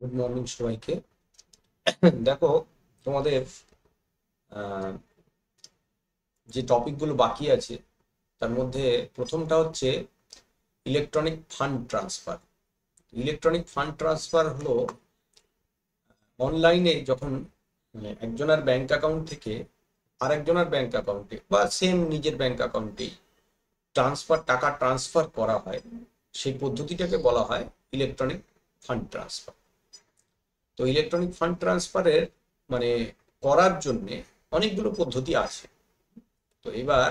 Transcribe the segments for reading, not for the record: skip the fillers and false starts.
Good morning সবাইকে। দেখো, তোমাদের যে টপিকগুলো বাকি আছে তার মধ্যে প্রথমটা হচ্ছে electronic fund transfer. Electronic fund transfer হলো অনলাইনে যখন মানে একজনের ব্যাংক অ্যাকাউন্ট থেকে আরেকজনের ব্যাংক অ্যাকাউন্টে বা সেম নিজের ব্যাংক অ্যাকাউন্টে টাকা ট্রান্সফার করা হয়, সেই পদ্ধতিটাকে বলা হয় ইলেকট্রনিক ফান্ড ট্রান্সফার। তো ইলেকট্রনিক ফান্ড ট্রান্সফারের মানে করার জন্যে অনেকগুলো পদ্ধতি আছে। তো এবার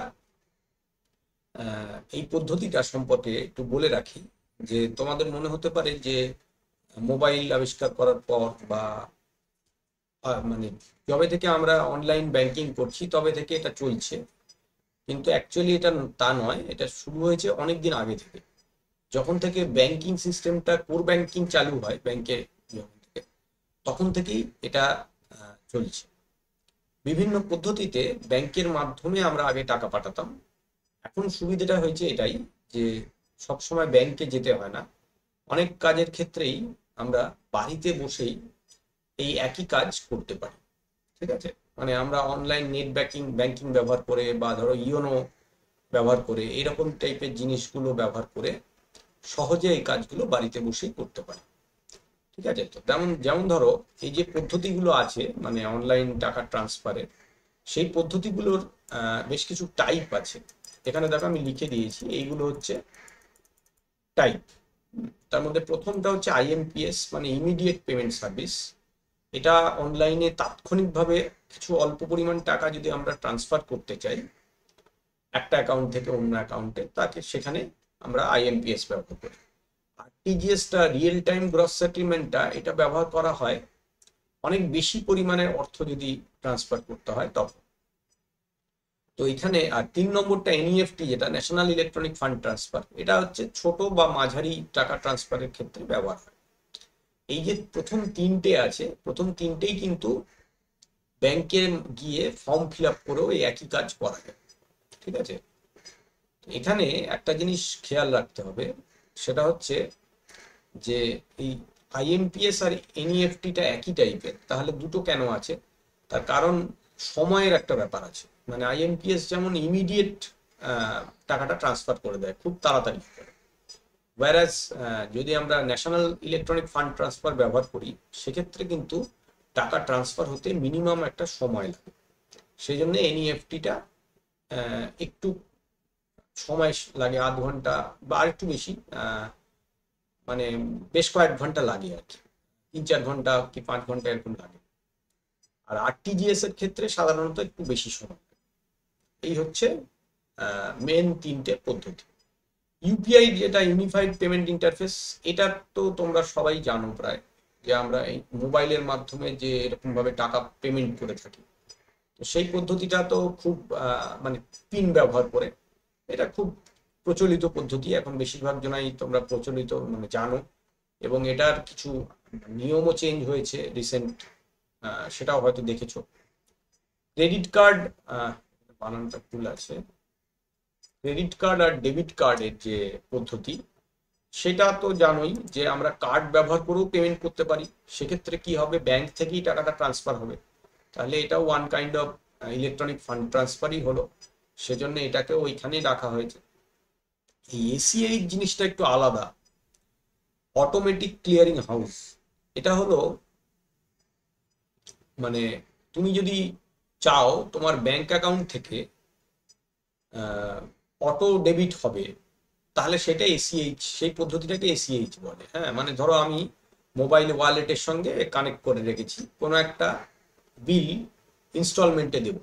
এই পদ্ধতিটা সম্পর্কে একটু বলে রাখি যে তোমাদের মনে হতে পারে যে মোবাইল আবিষ্কার করার পর বা মানে যবে থেকে আমরা অনলাইন ব্যাংকিং করছি তবে থেকে এটা চলছে, কিন্তু অ্যাকচুয়ালি এটা তা নয়। এটা শুরু হয়েছে অনেক দিন আগে থেকে, যখন থেকে ব্যাংকিং সিস্টেমটা কোর ব্যাংকিং চালু হয় ব্যাংকে, যখন থেকে তখন থেকেই এটা চলছে। বিভিন্ন পদ্ধতিতে ব্যাংকের মাধ্যমে আমরা আগে টাকা পাঠাতাম। এখন সুবিধাটা হয়েছে এটাই যে সব সময় ব্যাংকে যেতে হয় না। অনেক কাজের ক্ষেত্রেই আমরা বাড়িতে বসেই এই একই কাজ করতে পারি। ঠিক আছে, মানে আমরা অনলাইন নেট ব্যাংকিং ব্যাংকিং ব্যবহার করে বা ধরো ইওনো ব্যবহার করে এইরকম টাইপের জিনিসগুলো ব্যবহার করে সহজে এই কাজগুলো বাড়িতে বসেই করতে পারি। ঠিক আছে, তো তেমন যেমন ধরো এই যে পদ্ধতিগুলো আছে মানে অনলাইন টাকা ট্রান্সফারের, সেই পদ্ধতিগুলোর বেশ কিছু টাইপ আছে। এখানে দেখো আমি লিখে দিয়েছি, এইগুলো হচ্ছে টাইপ। তার মধ্যে প্রথমটা হচ্ছে আইএমপিএস মানে ইমিডিয়েট পেমেন্ট সার্ভিস। এটা অনলাইনে তাৎক্ষণিকভাবে কিছু অল্প পরিমাণ টাকা যদি আমরা ট্রান্সফার করতে চাই একটা অ্যাকাউন্ট থেকে অন্য অ্যাকাউন্টে, তাকে সেখানে আমরা আইএমপিএস ব্যবহার করি। আরটিজিএসটা রিয়েল টাইম গ্রস সেটেলমেন্টটা এটা ব্যবহার করা হয় অনেক বেশি পরিমাণের অর্থ যদি ট্রান্সফার করতে হয় তখন। তো এখানে আর 3 নম্বরটা এনইএফটি যেটা ন্যাশনাল ইলেকট্রনিক ফান্ড ট্রান্সফার, এটা হচ্ছে ছোট বা মাঝারি টাকা ট্রান্সফারের ক্ষেত্রে ব্যবহার হয়। এই যে প্রথম তিনটে আছে, প্রথম তিনটেই কিন্তু ব্যাংকে গিয়ে ফর্ম ফিল আপ করেও এই একই কাজ করা যায়। ঠিক আছে, এখানে একটা জিনিস খেয়াল রাখতে হবে, সেটা হচ্ছে যে এই আইএমপিএস আর এনইএফটিটা একই টাইপের, তাহলে দুটো কেন আছে? তার কারণ সময়ের একটা ব্যাপার আছে। মানে আইএমপিএস যেমন ইমিডিয়েট টাকাটা ট্রান্সফার করে দেয় খুব তাড়াতাড়ি করে, ওয়ারাস যদি আমরা ন্যাশনাল ইলেকট্রনিক ফান্ড ট্রান্সফার ব্যবহার করি সেক্ষেত্রে কিন্তু টাকা ট্রান্সফার হতে মিনিমাম একটা সময় লাগে। সেই জন্য এনইএফটিটা একটু সময় লাগে, আধ ঘন্টা বা আর একটু বেশি, মানে বেশ কয়েক ঘন্টা লাগে আর কি, 3-4 ঘন্টা কি 5 ঘন্টা এরকম লাগে। আর আরটিজিএস এর ক্ষেত্রে সাধারণত একটু বেশি সময়। এই হচ্ছে মেন তিনটে পদ্ধতি। ইউপিআই যেটা ইউনিফাইড পেমেন্ট ইন্টারফেস, এটা তো তোমরা সবাই জানো প্রায়, যে আমরা এই মোবাইলের মাধ্যমে যে এরকম ভাবে টাকা পেমেন্ট করে থাকি। তো সেই পদ্ধতিটা তো খুব মানে পিন ব্যবহার করে, এটা খুব প্রচলিত পদ্ধতি, এখন বেশিরভাগ জনাই তোমরা প্রচলিত মানে জানো। এবং এটার কিছু নিয়মও চেঞ্জ হয়েছে রিসেন্ট, সেটাও হয়তো দেখেছো। ক্রেডিট কার্ড, বানানটা ভুল আছে, ক্রেডিট কার্ড আর ডেবিট কার্ডের যে পদ্ধতি, সেটা তো জানোই যে আমরা কার্ড ব্যবহার করেও পেমেন্ট করতে পারি। সেক্ষেত্রে কি হবে, ব্যাংক থেকেই টাকাটা ট্রান্সফার হবে, তাহলে এটাও one kind of electronic fund ট্রান্সফারই হলো। সেজন্য এটাকে ওইখানেই রাখা হয়েছে। এই এসিআই জিনিসটা একটু আলাদা, অটোমেটিক ক্লিয়ারিং হাউস। এটা হলো মানে তুমি যদি চাও তোমার ব্যাংক অ্যাকাউন্ট থেকে অটো ডেবিট হবে, তাহলে সেটা এসিএইচ, সেই পদ্ধতিটাকে এসিএইচ বলে। হ্যাঁ, মানে ধরো আমি মোবাইল ওয়ালেটের সঙ্গে কানেক্ট করে রেখেছি, কোনো একটা বিল ইনস্টলমেন্টে দেব,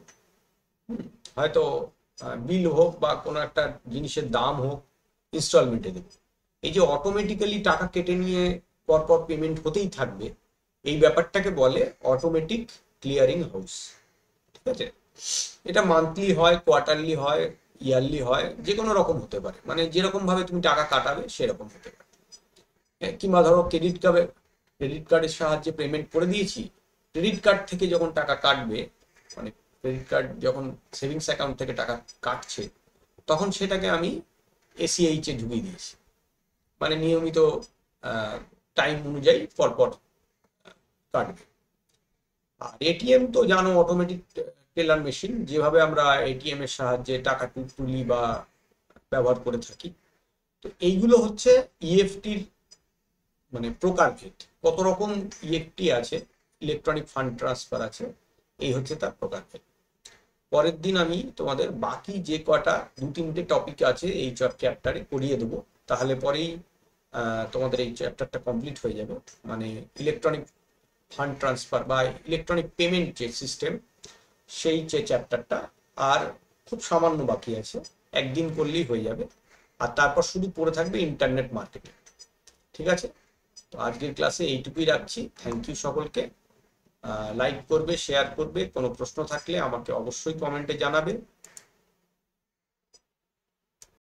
হয়তো বিল হোক বা কোনো একটা জিনিসের দাম হোক, ইনস্টলমেন্টে দেব। এই যে অটোমেটিক্যালি টাকা কেটে নিয়ে পরপর পেমেন্ট হতেই থাকবে, এই ব্যাপারটাকে বলে অটোমেটিক ক্লিয়ারিং হাউস। ঠিক আছে, এটা মান্থলি হয়, কোয়ার্টারলি হয়, ইয়ারলি হয়, যে কোনো রকম হতে পারে, মানে যেরকম ভাবে তুমি টাকা কাটাবে সেরকম হতে পারে। কিংবা ধরো ক্রেডিট কার্ডের সাহায্যে পেমেন্ট করে দিয়েছি, ক্রেডিট কার্ড থেকে যখন টাকা কাটবে, মানে ক্রেডিট কার্ড যখন সেভিংস অ্যাকাউন্ট থেকে টাকা কাটছে, তখন সেটাকে আমি এসিএইচ এ ঢুকিয়ে দিয়েছি, মানে নিয়মিত টাইম অনুযায়ী পরপর কাটবে। আর এটিএম তো জানো, অটোমেটিক টেলার মেশিন, যেভাবে আমরা এটিএম এর সাহায্যে টাকা তুলি বা ব্যবহার করে থাকি। তো এইগুলো হচ্ছে ইএফটির মানে প্রকারভেদ। কত রকম ইএফটি আছে, ইলেকট্রনিক ফান্ড ট্রান্সফার আছে, এই হচ্ছে তার প্রকারভেদ। পরের দিন আমি তোমাদের বাকি যে কটা 2-3টে টপিক আছে এই চ্যাপ্টারে করিয়ে দেবো, তাহলে পরেই তোমাদের এই চ্যাপ্টারটা কমপ্লিট হয়ে যাবে। মানে ইলেকট্রনিক ফান্ড ট্রান্সফার বা ইলেকট্রনিক পেমেন্ট যে সিস্টেম, সেই যে চ্যাপ্টারটা আর খুব সামান্য বাকি আছে, একদিন করলেই হয়ে যাবে। আর তারপর শুধু পড়ে থাকবে ইন্টারনেট মার্কেটিং। ঠিক আছে, তো আজকের ক্লাসে এইটুকুই রাখছি। থ্যাংক ইউ সকলকে। লাইক করবে, শেয়ার করবে, কোনো প্রশ্ন থাকলে আমাকে অবশ্যই কমেন্টে জানাবে।